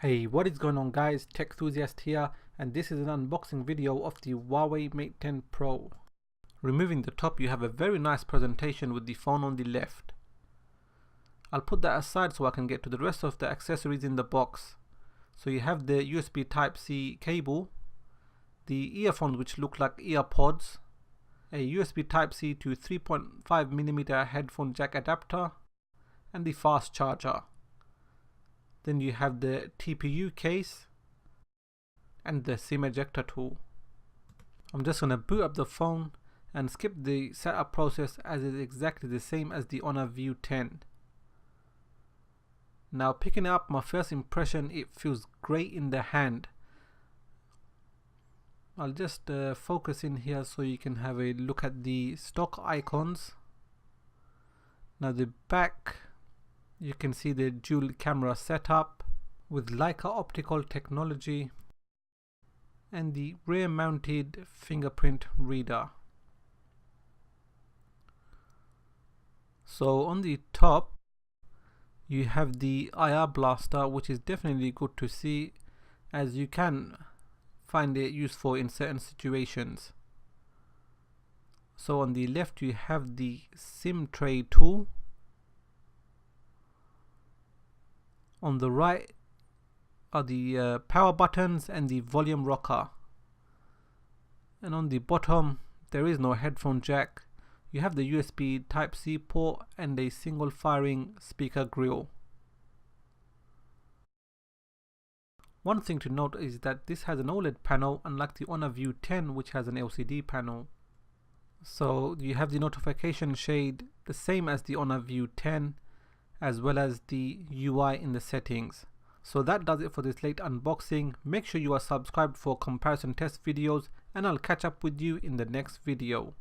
Hey, what is going on guys, Tech Enthusiast here, and this is an unboxing video of the Huawei Mate 10 Pro. Removing the top, you have a very nice presentation with the phone on the left. I'll put that aside so I can get to the rest of the accessories in the box. So you have the USB Type-C cable, the earphones which look like earpods, a USB Type-C to 3.5mm headphone jack adapter, and the fast charger. Then you have the TPU case and the SIM ejector tool. I'm just going to boot up the phone and skip the setup process as it's exactly the same as the Honor View 10. Now picking it up, my first impression, it feels great in the hand. I'll just focus in here so you can have a look at the stock icons. Now the back, you can see the dual camera setup with Leica optical technology and the rear mounted fingerprint reader. So on the top you have the IR blaster, which is definitely good to see as you can find it useful in certain situations. So on the left you have the SIM tray tool. On the right are the power buttons and the volume rocker. And on the bottom there is no headphone jack. You have the USB Type-C port and a single firing speaker grill. One thing to note is that this has an OLED panel, unlike the Honor View 10 which has an LCD panel. So you have the notification shade the same as the Honor View 10, as well as the UI in the settings. So that does it for this late unboxing. Make sure you are subscribed for comparison test videos, and I'll catch up with you in the next video.